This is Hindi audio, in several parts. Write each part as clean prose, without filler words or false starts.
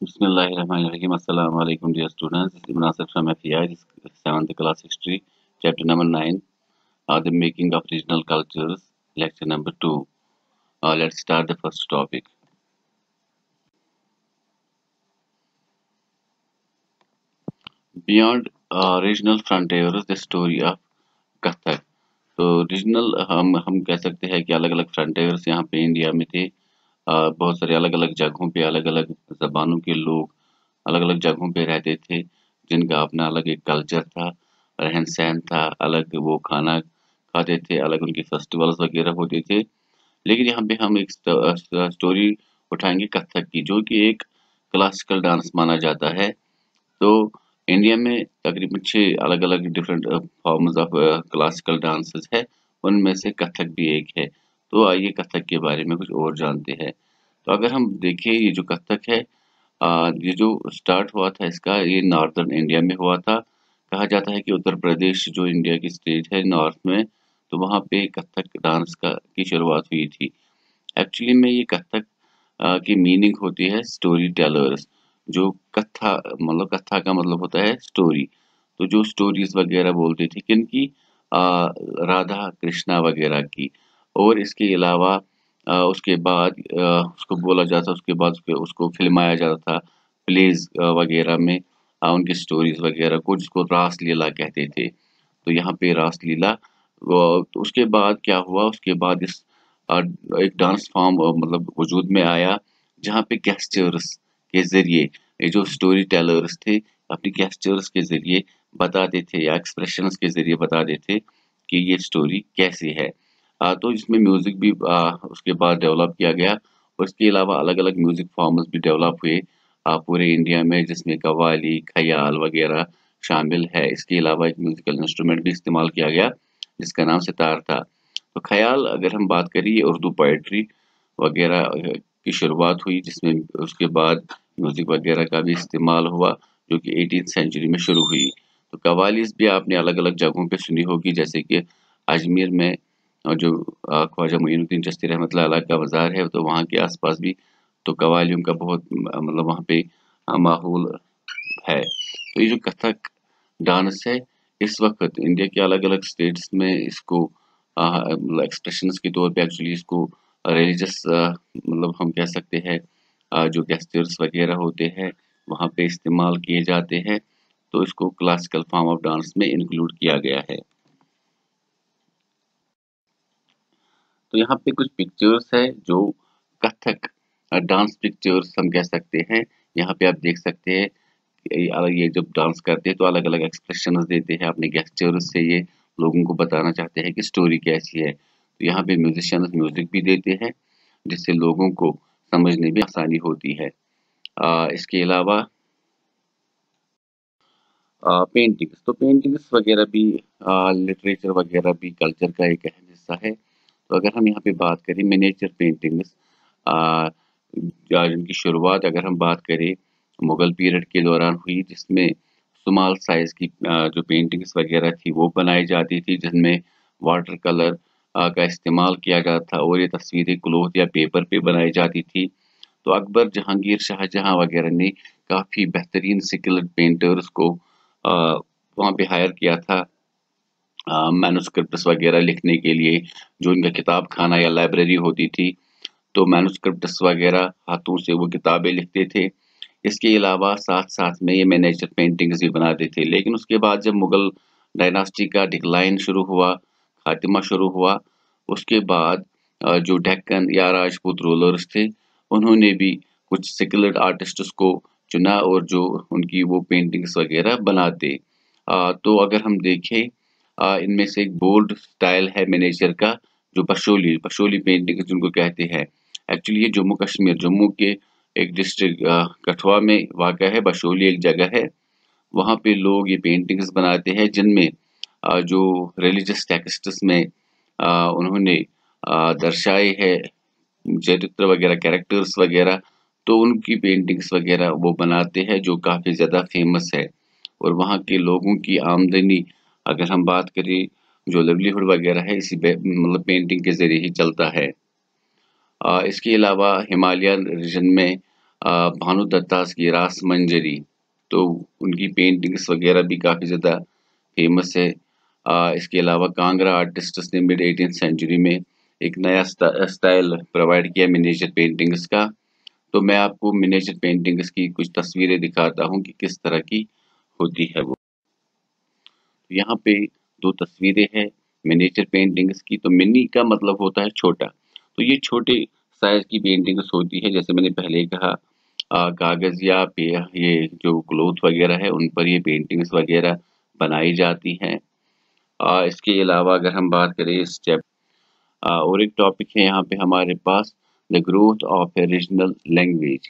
Bismillahirrahmanirrahim. Assalamu alaikum, dear students. This is Munasir from FEI, 7th class history, chapter number 9, the making of regional cultures, lecture number 2. Let's start the first topic. Beyond regional frontiers, the story of Kathak. तो रीजनल हम कह सकते हैं कि अलग अलग फ्रंटियर्स यहाँ पे इंडिया में थे। बहुत सारे अलग अलग जगहों पे अलग अलग जबानों के लोग अलग अलग जगहों पे रहते थे, जिनका अपना अलग एक कल्चर था, रहन सहन था, अलग वो खाना खाते थे, अलग उनके फेस्टिवल्स वगैरह होते थे। लेकिन यहाँ पे हम एक स्टोरी उठाएंगे कथक की, जो कि एक क्लासिकल डांस माना जाता है। तो इंडिया में तकरीबन 6 अलग-अलग different forms of classical dances है, उनमें से कथक भी एक है। तो आइए कथक के बारे में कुछ और जानते हैं। तो अगर हम देखें ये जो कथक है, ये जो स्टार्ट हुआ था इसका, ये नॉर्दर्न इंडिया में हुआ था। कहा जाता है कि उत्तर प्रदेश जो इंडिया की स्टेट है नॉर्थ में, तो वहाँ पे कथक डांस का की शुरुआत हुई थी। एक्चुअली में ये कथक की मीनिंग होती है स्टोरी टेलर्स। जो कथा मतलब कथा का मतलब होता है स्टोरी। तो जो स्टोरीज वगैरह बोलते थे किनकी, राधा कृष्णा वगैरह की। और इसके अलावा उसके बाद उसको बोला जाता, उसके बाद उसको फिल्माया जाता था प्लेज वगैरह में, उनकी स्टोरीज वगैरह को, जिसको रास लीला कहते थे। तो यहाँ पे रास लीला तो उसके बाद क्या हुआ, उसके बाद इस अ, एक डांस फॉर्म मतलब वजूद में आया, जहाँ पे गेस्चर्स के ज़रिए ये जो स्टोरी टेलर्स थे, अपनी गेस्चर्स के ज़रिए बताते थे या एक्सप्रेशंस के ज़रिए बताते थे कि ये स्टोरी कैसी है। तो इसमें म्यूज़िक भी उसके बाद डेवलप किया गया। और इसके अलावा अलग-अलग म्यूज़िक फॉर्म्स भी डेवलप हुए पूरे इंडिया में, जिसमें कव्वाली, ख़याल वगैरह शामिल है। इसके अलावा एक म्यूज़िकल इंस्ट्रूमेंट भी इस्तेमाल किया गया, जिसका नाम सितार था। तो ख़याल अगर हम बात करें, ये उर्दू पोएट्री वगैरह की शुरुआत हुई, जिसमें उसके बाद म्यूज़िक वगैरह का भी इस्तेमाल हुआ, जो कि 18th सेंचुरी में शुरू हुई। तो कव्वालीज़ भी आपने अलग-अलग जगहों पे सुनी होगी, जैसे कि अजमेर में जो ख्वाजा मोइनुद्दीन चिश्ती रहमतुल्लाह अलैह का मज़ार है, तो वहाँ के आस-पास भी तो कव्वालियों का बहुत मतलब वहाँ पे माहौल है। तो ये जो कथक डांस है, इस वक़्त इंडिया के अलग-अलग स्टेट्स में इसको मतलब एक्सप्रेशंस के तौर पे एक्चुअली इसको रिलीजियस मतलब हम कह सकते हैं, जो गेस्चर्स वगैरह होते हैं, वहाँ पे इस्तेमाल किए जाते हैं। तो इसको क्लासिकल फॉर्म ऑफ डांस में इंक्लूड किया गया है। तो यहाँ पे कुछ पिक्चर्स है जो कथक डांस पिक्चर्स हम कह सकते हैं। यहाँ पे आप देख सकते हैं ये जब डांस करते हैं तो अलग-अलग एक्सप्रेशंस देते हैं, अपने गेस्चर्स से ये लोगों को बताना चाहते हैं कि स्टोरी कैसी है। तो यहाँ पे म्यूजिशियंस म्यूजिक भी देते हैं, जिससे लोगों को समझने में आसानी होती है। इसके अलावा पेंटिंग्स, तो पेंटिंग्स वगैरह भी लिटरेचर वगैरह भी कल्चर का एक अहम हिस्सा है। तो अगर हम यहाँ पे बात करें मिनिएचर पेंटिंग्स, जिनकी शुरुआत अगर हम बात करें मुगल पीरियड के दौरान हुई, जिसमें स्मॉल साइज की जो पेंटिंग्स वगैरह थी वो बनाई जाती थी, जिनमें वाटर कलर का इस्तेमाल किया जाता था, और ये तस्वीरें क्लॉथ या पेपर पे बनाई जाती थी। तो अकबर, जहांगीर, शाहजहां वगैरह ने काफ़ी बेहतरीन स्किल्ड पेंटर्स को वहाँ पे हायर किया था मैन्युस्क्रिप्ट्स वगैरह लिखने के लिए। जो इनका किताब खाना या लाइब्रेरी होती थी, तो मैन्युस्क्रिप्ट्स वगैरह हाथों से वो किताबें लिखते थे। इसके अलावा साथ-साथ में ये मिनिएचर पेंटिंग्स भी बनाते थे। लेकिन उसके बाद जब मुगल डायनास्टी का डिक्लाइन शुरू हुआ, खात्मा शुरू हुआ, उसके बाद जो डेक्कन या राजपूत रूलर्स थे, उन्होंने भी कुछ स्किल्ड आर्टिस्ट्स को चुना और जो उनकी वो पेंटिंग्स वगैरह बनाते। तो अगर हम देखें, इनमें से एक बोल्ड स्टाइल है मिनिएचर का, जो पशोली पशोली पेंटिंग जिनको कहते हैं। एक्चुअली ये जम्मू कश्मीर, जम्मू के एक डिस्ट्रिक्ट कठुआ में वाक़ा है, बशोली एक जगह है। वहाँ पे लोग ये पेंटिंग्स बनाते हैं, जिनमें जो रिलीजियस टेक्स्ट्स में उन्होंने दर्शाए है चरित्र वगैरह, कैरेक्टर्स वगैरह, तो उनकी पेंटिंग्स वगैरह वो बनाते हैं, जो काफ़ी ज़्यादा फेमस है। और वहाँ के लोगों की आमदनी, अगर हम बात करें, जो लिवलीहुड वगैरह है, इसी पे मतलब पेंटिंग के ज़रिए ही चलता है। इसके अलावा हिमालयन रीजन में भानु दत्तास की रास मंजरी, तो उनकी पेंटिंग्स वगैरह भी काफ़ी ज़्यादा फेमस है। इसके अलावा कांगड़ा आर्टिस्ट्स ने मिड 18th सेंचुरी में एक नया स्टाइल प्रोवाइड किया मिनिएचर पेंटिंग्स का। तो मैं आपको मिनिएचर पेंटिंग्स की कुछ तस्वीरें दिखाता हूँ कि किस तरह की होती है वो। यहाँ पे दो तस्वीरें हैं मिनिएचर पेंटिंग्स की। तो मिनी का मतलब होता है छोटा, तो ये छोटे साइज की पेंटिंग्स होती है। जैसे मैंने पहले ही कहा, कागज या ये जो क्लोथ वगैरह है उन पर ये पेंटिंग्स वगैरह बनाई जाती हैं। इसके अलावा अगर हम बात करें स्टेप और एक टॉपिक है यहाँ पे हमारे पास, the growth of a regional language.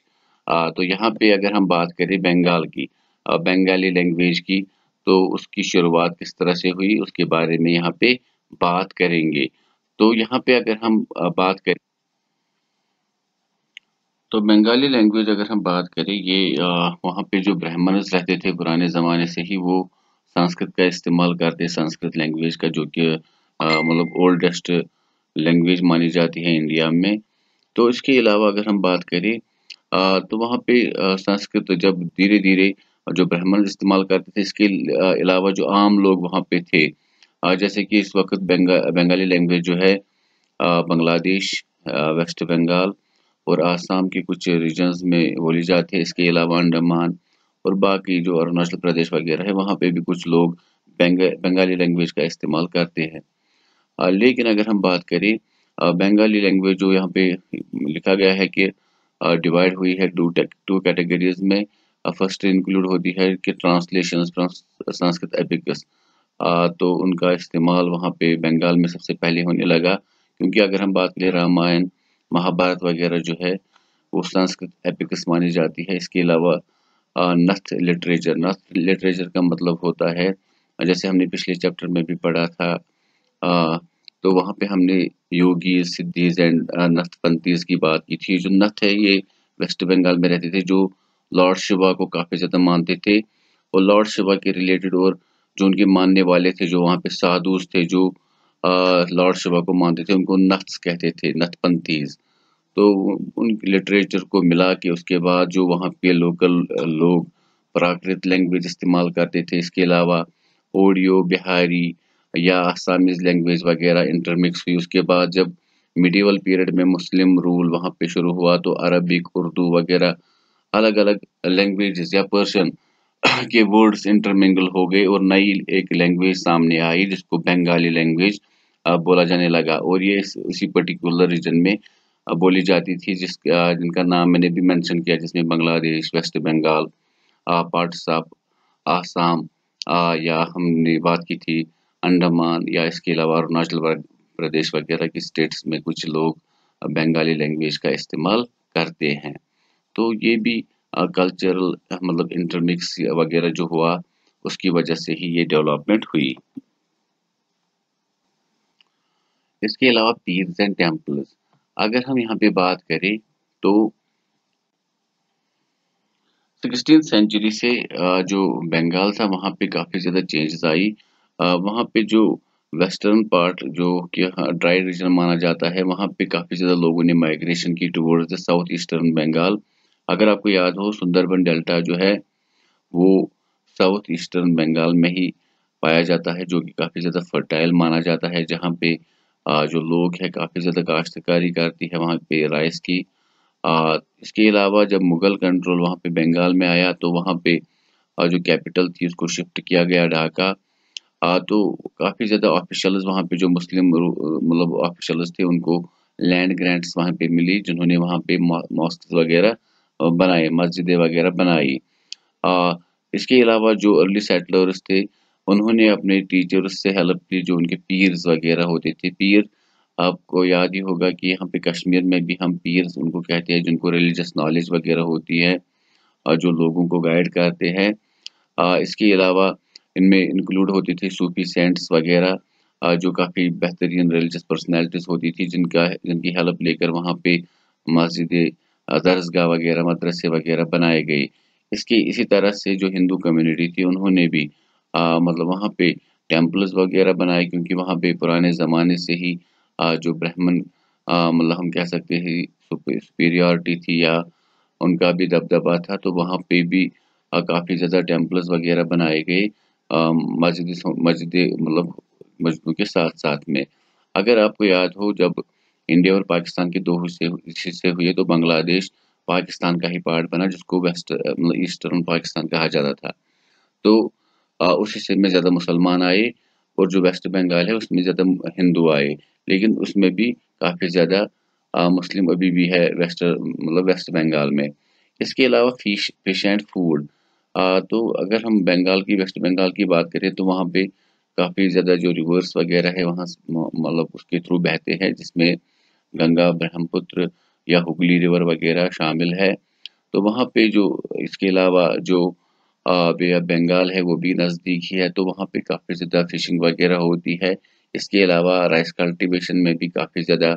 तो यहाँ पे अगर हम बात करें बंगाल की, बंगाली लैंग्वेज की, तो उसकी शुरुआत किस तरह से हुई उसके बारे में यहाँ पे बात करेंगे। तो यहाँ पे अगर हम बात करें, तो बंगाली लैंग्वेज अगर हम बात करें, ये वहाँ पे जो ब्राह्मण्स रहते थे पुराने ज़माने से ही वो संस्कृत का इस्तेमाल करते, संस्कृत लैंग्वेज का, जो कि मतलब ओल्डेस्ट लैंग्वेज मानी जाती है इंडिया में। तो इसके अलावा अगर हम बात करें, तो वहाँ पे संस्कृत जब धीरे-धीरे जो ब्राह्मण इस्तेमाल करते थे, इसके अलावा जो आम लोग वहाँ पे थे, जैसे कि इस वक़्त बंगाली लैंग्वेज जो है बांग्लादेश, वेस्ट बंगाल और आसाम के कुछ रीजन्स में बोली जाती है। इसके अलावा अंडमान और बाकी जो अरुणाचल प्रदेश वगैरह है, वहाँ पे भी कुछ लोग बंगाली लैंग्वेज का इस्तेमाल करते हैं। लेकिन अगर हम बात करें, बंगाली लैंग्वेज जो यहाँ पे लिखा गया है कि डिवाइड हुई है टू कैटेगरीज में। फर्स्ट इंक्लूड होती है कि ट्रांसलेशंस फ्रॉम संस्कृत एपिक्स। तो उनका इस्तेमाल वहाँ पे बंगाल में सबसे पहले होने लगा, क्योंकि अगर हम बात करें रामायण महाभारत वगैरह जो है वो संस्कृत एपिक्स मानी जाती है। इसके अलावा नथ लिटरेचर का मतलब होता है, जैसे हमने पिछले चैप्टर में भी पढ़ा था, अ, तो वहाँ पे हमने योगीज़, सिद्धीज़ एंड नथपंथीज़ की बात की थी। जो नथ है ये वेस्ट बंगाल में रहते थे, जो लॉर्ड शिवा को काफ़ी ज़्यादा मानते थे, और लॉर्ड शिवा के रिलेटेड और जो उनके मानने वाले थे, जो वहाँ पे साधुज़ थे, जो लॉर्ड शिवा को मानते थे, उनको नथ्स कहते थे, नथपंथीज़। तो उन लिटरेचर को मिला के उसके बाद जो वहाँ पे लोकल लोग प्राकृत लैंग्वेज इस्तेमाल करते थे। इसके अलावा ओडियो, बिहारी या असमीज लैंग्वेज वगैरह इंटरमिक्स हुई। उसके बाद जब मिडिवल पीरियड में मुस्लिम रूल वहाँ पे शुरू हुआ, तो अरबिक, उर्दू वगैरह अलग-अलग लैंग्वेजेस या पर्शियन के वर्ड्स इंटरमिंगल हो गए और नई एक लैंग्वेज सामने आई जिसको बंगाली लैंग्वेज बोला जाने लगा। और ये इसी पर्टिकुलर रीजन में बोली जाती थी, जिनका नाम मैंने भी मेंशन किया, जिसमें Bangladesh, West Bengal, parts of Assam, या हमने बात की थी अंडमान, या इसके अलावा अरुणाचल प्रदेश वगैरह की स्टेट्स में कुछ लोग बंगाली लैंग्वेज का इस्तेमाल करते हैं। तो ये भी कल्चरल मतलब इंटरमिक्स वगैरह जो हुआ उसकी वजह से ही ये डेवलपमेंट हुई। इसके अलावा पीर्स एंड टेम्पल्स, अगर हम यहाँ पे बात करें, तो 16th सेंचुरी से जो बंगाल था वहाँ पे काफ़ी ज़्यादा चेंजेस आई। वहाँ पे जो वेस्टर्न पार्ट जो कि ड्राई रीजन माना जाता है, वहाँ पे काफ़ी ज़्यादा लोगों ने माइग्रेशन की towards the south eastern Bengal. अगर आपको याद हो, सुंदरबन डेल्टा जो है वो साउथ ईस्टर्न बंगाल में ही पाया जाता है, जो कि काफ़ी ज़्यादा फर्टाइल माना जाता है, जहाँ पे जो लोग हैं काफ़ी ज़्यादा काश्तकारी करती है वहाँ पे राइस की। इसके अलावा जब मुगल कंट्रोल वहाँ पे बंगाल में आया, तो वहाँ पे जो कैपिटल थी उसको शिफ्ट किया गया ढाका। तो काफ़ी ज़्यादा ऑफिशियल्स वहाँ पे जो मुस्लिम मतलब ऑफिशियल्स थे उनको लैंड ग्रांट्स वहाँ पे मिली, जिन्होंने वहाँ पे मॉस्क वगैरह बनाए, मस्जिदें वगैरह बनाई। अ, इसके अलावा जो अर्ली सेटलर्स थे उन्होंने अपने टीचर्स से हेल्प ली, जो उनके पीर्स वगैरह होते थे। पीर आपको याद ही होगा कि यहाँ पे कश्मीर में भी हम पीर्स उनको कहते हैं, जिनको रिलीजियस नॉलेज वगैरह होती है और जो लोगों को गाइड करते हैं। इसके अलावा इनमें इंक्लूड होती थी सूफी सेंट्स वगैरह, जो काफ़ी बेहतरीन रिलीजियस पर्सनैलिटीज़ होती थी, जिनकी हेल्प लेकर वहाँ पे मस्जिदें, दरसगाह वगैरह, मदरसे वगैरह बनाए गए। इसी तरह से जो हिंदू कम्युनिटी थी उन्होंने भी मतलब वहाँ पे टेम्पल्स वगैरह बनाए, क्योंकि वहाँ पे पुराने ज़माने से ही जो ब्राह्मण मतलब हम कह सकते हैं सुपीरियॉरिटी थी, या उनका भी दबदबा था, तो वहाँ पे भी काफ़ी ज़्यादा टेम्पल्स वगैरह बनाए गए मस्जिद मतलब मस्जिदों के साथ-साथ में। अगर आपको याद हो जब इंडिया और पाकिस्तान के 2 हिस्से हुए तो बांग्लादेश पाकिस्तान का ही पार्ट बना जिसको मतलब ईस्टर्न पाकिस्तान कहा जाता था। तो उस हिस्से में ज़्यादा मुसलमान आए और जो वेस्ट बंगाल है उसमें ज़्यादा हिंदू आए। लेकिन उसमें भी काफ़ी ज़्यादा मुस्लिम अभी भी है मतलब वेस्ट बंगाल में। इसके अलावा फिश एंड फूड तो अगर हम वेस्ट बंगाल की बात करें तो वहाँ पे काफ़ी ज़्यादा जो रिवर्स वगैरह है वहाँ मतलब उसके थ्रू बहते हैं जिसमें गंगा, ब्रह्मपुत्र या हुगली रिवर वगैरह शामिल है। तो वहाँ पे जो इसके अलावा जो बे ऑफ बंगाल है वो भी नज़दीक ही है तो वहाँ पे काफ़ी ज़्यादा फिशिंग वगैरह होती है। इसके अलावा राइस कल्टीवेशन में भी काफ़ी ज़्यादा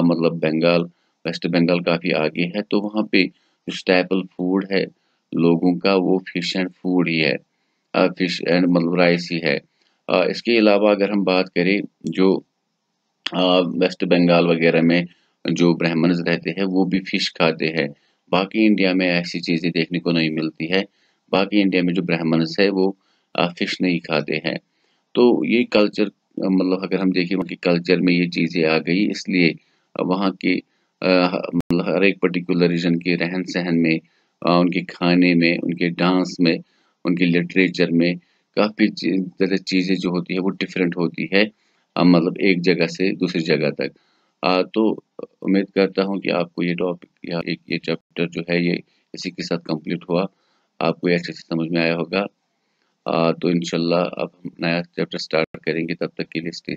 मतलब वेस्ट बंगाल काफ़ी आगे है तो वहाँ पे जो स्टेपल फूड है लोगों का वो फिश एंड फूड ही है। फिश एंड मतलब राइस ही है। इसके अलावा अगर हम बात करें जो वेस्ट बंगाल वगैरह में जो ब्राह्मण्स रहते हैं वो भी फिश खाते हैं। बाकी इंडिया में ऐसी चीज़ें देखने को नहीं मिलती है। बाकी इंडिया में जो ब्राह्मण्स है वो फिश नहीं खाते हैं। तो ये कल्चर मतलब अगर हम देखें वहाँ के कल्चर में ये चीज़ें आ गई इसलिए वहाँ के मतलब हर एक पर्टिकुलर रीजन के रहन-सहन में उनके खाने में, उनके डांस में, उनके लिटरेचर में काफ़ी ज़्यादा चीज़ें जो होती है वो डिफरेंट होती है मतलब एक जगह से दूसरी जगह तक। तो उम्मीद करता हूँ कि आपको ये टॉपिक या ये चैप्टर जो है ये इसी के साथ कंप्लीट हुआ। आपको ये अच्छे से समझ में आया होगा। तो इंशाल्लाह अब हम नया चैप्टर स्टार्ट करेंगे तब तक के लिए स्टे